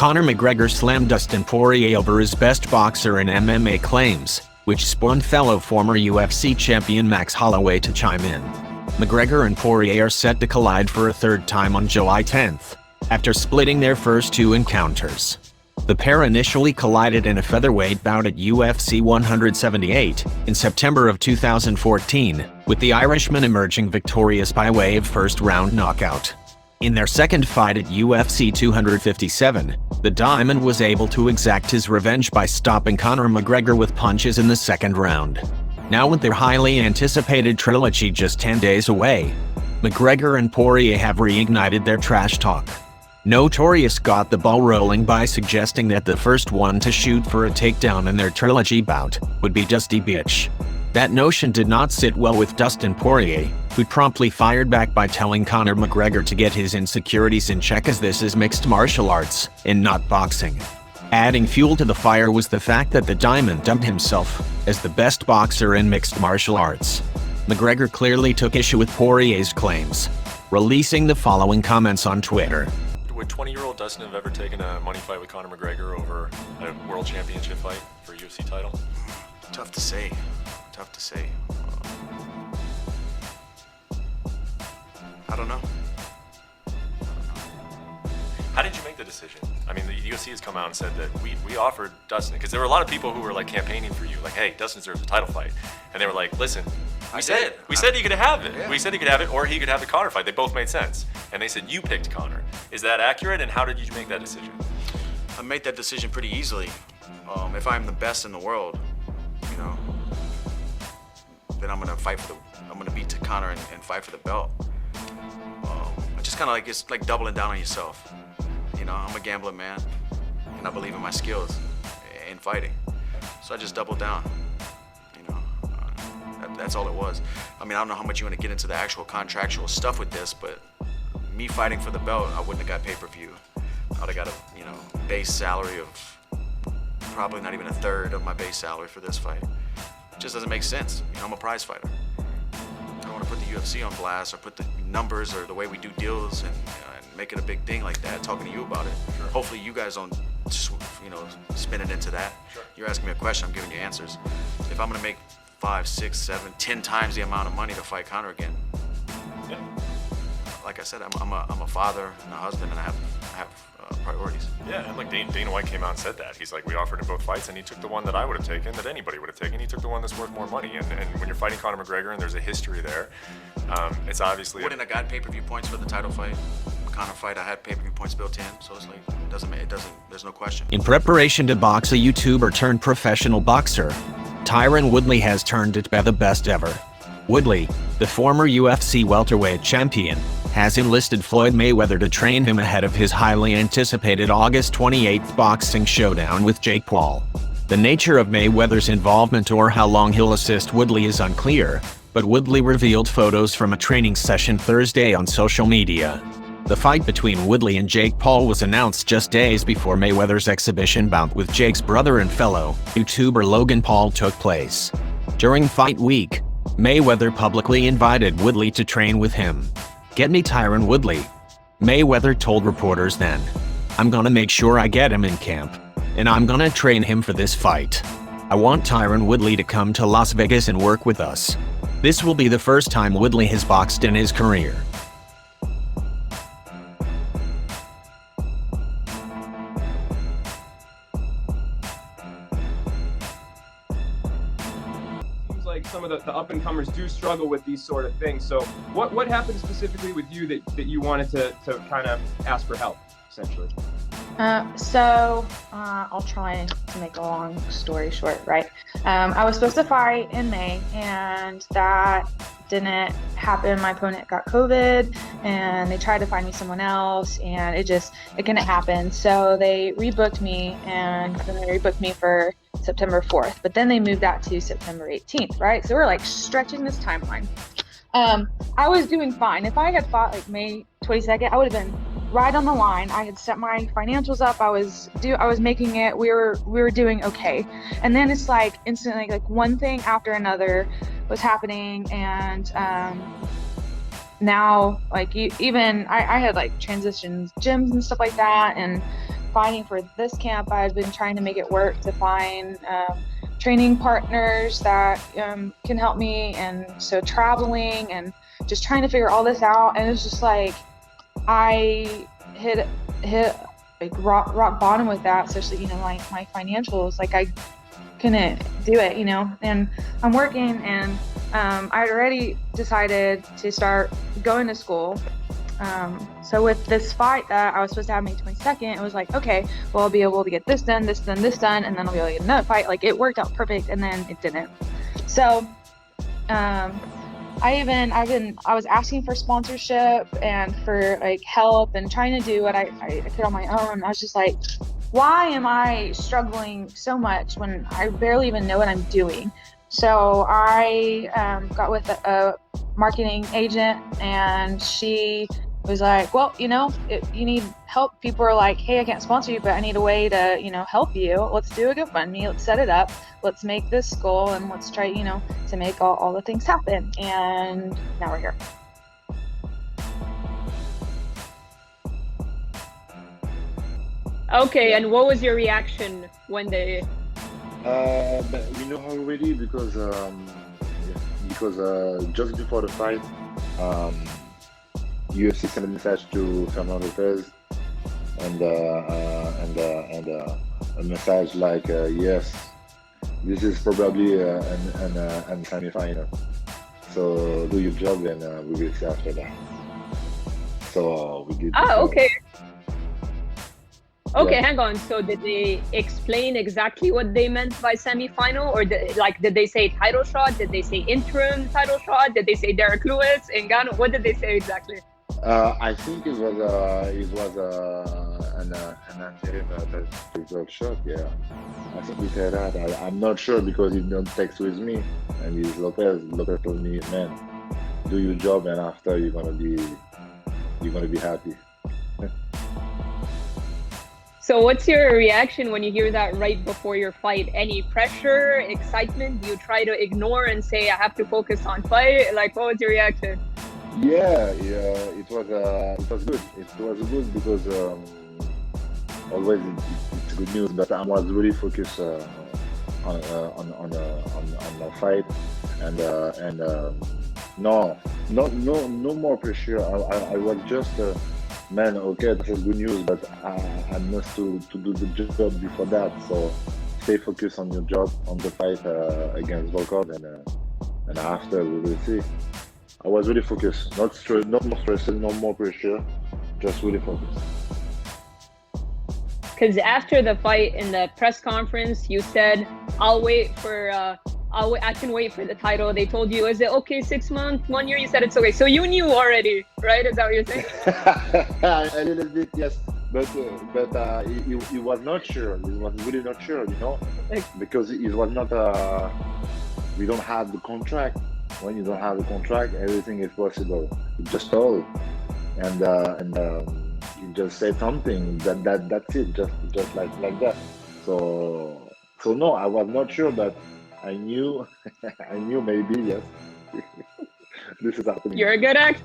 Conor McGregor slammed Dustin Poirier over his best boxer in MMA claims, which spawned fellow former UFC champion Max Holloway to chime in. McGregor and Poirier are set to collide for a third time on July 10th, after splitting their first two encounters. The pair initially collided in a featherweight bout at UFC 178 in September of 2014, with the Irishman emerging victorious by way of first-round knockout. In their second fight at UFC 257, the Diamond was able to exact his revenge by stopping Conor McGregor with punches in the second round. Now with their highly anticipated trilogy just 10 days away, McGregor and Poirier have reignited their trash talk. Notorious got the ball rolling by suggesting that the first one to shoot for a takedown in their trilogy bout would be Dusty Bitch. That notion did not sit well with Dustin Poirier, who promptly fired back by telling Conor McGregor to get his insecurities in check as this is mixed martial arts and not boxing. Adding fuel to the fire was the fact that the Diamond dubbed himself as the best boxer in mixed martial arts. McGregor clearly took issue with Poirier's claims, releasing the following comments on Twitter. Would 20-year-old Dustin have ever taken a money fight with Conor McGregor over a world championship fight for a UFC title? Tough to say. I don't know. How did you make the decision? I mean, the UFC has come out and said that we offered Dustin, because there were a lot of people who were like campaigning for you, like, hey, Dustin deserves a title fight. And they were like, listen, we said he could have it. Yeah. We said he could have it, or he could have the Conor fight. They both made sense. And they said you picked Conor. Is that accurate? And how did you make that decision? I made that decision pretty easily. If I'm the best in the world, you know, then I'm gonna beat Conor and fight for the belt. I just kind of like, it's like doubling down on yourself. You know, I'm a gambling man, and I believe in my skills in fighting. So I just doubled down. You know, that's all it was. I mean, I don't know how much you want to get into the actual contractual stuff with this, but me fighting for the belt, I wouldn't have got pay-per-view. I would have got a, base salary of probably not even a third of my base salary for this fight. It just doesn't make sense. You know, I'm a prize fighter. I don't want to put the UFC on blast or put the numbers or the way we do deals and make it a big thing like that, talking to you about it. Sure. Hopefully you guys don't, spin it into that. Sure. You're asking me a question, I'm giving you answers. If I'm gonna make 5, 6, 7, 10 times the amount of money to fight Conor again, Yeah. like I said, I'm a father and a husband, and I have priorities. Yeah, and like Dana White came out and said that. He's like, we offered him both fights, and he took the one that I would have taken, that anybody would have taken. He took the one that's worth more money. And when you're fighting Conor McGregor, and there's a history there, it's obviously. Wouldn't have got pay-per-view points for the title fight. Conor fight, I had pay-per-view points built in, so it's like, it doesn't, there's no question. In preparation to box a YouTuber turned professional boxer, Tyron Woodley has turned it be the best ever. Woodley, the former UFC welterweight champion, has enlisted Floyd Mayweather to train him ahead of his highly anticipated August 28th boxing showdown with Jake Paul. The nature of Mayweather's involvement or how long he'll assist Woodley is unclear, but Woodley revealed photos from a training session Thursday on social media. The fight between Woodley and Jake Paul was announced just days before Mayweather's exhibition bout with Jake's brother and fellow YouTuber Logan Paul took place. During fight week, Mayweather publicly invited Woodley to train with him. "Get me Tyron Woodley," Mayweather told reporters then. "I'm gonna make sure I get him in camp, and I'm gonna train him for this fight. I want Tyron Woodley to come to Las Vegas and work with us. This will be the first time Woodley has boxed in his career." Like some of the up-and-comers do struggle with these sort of things. So what happened specifically with you that you wanted to kind of ask for help, essentially? I'll try to make a long story short, right? I was supposed to fight in May, and that didn't happen. My opponent got COVID, and they tried to find me someone else, and it couldn't happen. So they rebooked me, and then they rebooked me for September 4th, but then they moved that to September 18th, right? So we're like stretching this timeline. I was doing fine. If I had fought like May 22nd, I would have been right on the line. I had set my financials up. I was making it. We were doing okay. And then it's like instantly, like one thing after another was happening, and now like even I had like transitions gyms and stuff like that, and fighting for this camp, I've been trying to make it work to find training partners that can help me, and so traveling and just trying to figure all this out. And it's just like I hit like rock bottom with that, especially, you know, like my financials. Like I couldn't do it, you know. And I'm working, and I already decided to start going to school. So with this fight that I was supposed to have May 22nd, it was like, okay, well, I'll be able to get this done, this done, this done, and then I'll be able to get another fight. Like it worked out perfect, and then it didn't. So I was asking for sponsorship and for like help and trying to do what I could on my own. I was just like, why am I struggling so much when I barely even know what I'm doing? So I got with a marketing agent, and she was like, well, you know, if you need help, people are like, hey, I can't sponsor you, but I need a way to, you know, help you. Let's do a GoFundMe. Let's set it up. Let's make this goal, and let's try, you know, to make all the things happen. And now we're here. Okay, and what was your reaction when they... But we know already because just before the fight, UFC sent a message to Fernando Lopez, and a message like, yes, this is probably an semi-final. So do your job, and we will see after that. So we did. Ah, okay. Okay, Yeah. hang on. So did they explain exactly what they meant by semi-final, or did they say title shot? Did they say interim title shot? Did they say Derek Lewis in Ghana? What did they say exactly? I think it was an interim title shot. Yeah, I think we said that. I'm not sure because he don't text with me, and he's Lopez. Lopez told me, man, do your job, and after you're gonna be happy. So what's your reaction when you hear that right before your fight? Any pressure, excitement? Do you try to ignore and say, I have to focus on fight? Like, what was your reaction? Yeah, it was good. It was good because always it's good news. But I was really focused on the fight, and no more pressure. I was just. Man, okay, that's good news, but I must to do the job before that. So stay focused on your job, on the fight against Volkov, and after we will see. I was really focused, not more stressed, no more pressure, just really focused. Because after the fight in the press conference, you said, I can wait for the title. They told you, is it okay 6 months, 1 year? You said it's okay. So you knew already, right? Is that what you're saying? A little bit, yes. But he was not sure. He was really not sure, you know, because it was not. We don't have the contract. When you don't have the contract, everything is possible. You just told, and you just said something. That's it. Just like that. So no, I was not sure, but I knew maybe, yes. This is happening. You're a good actor.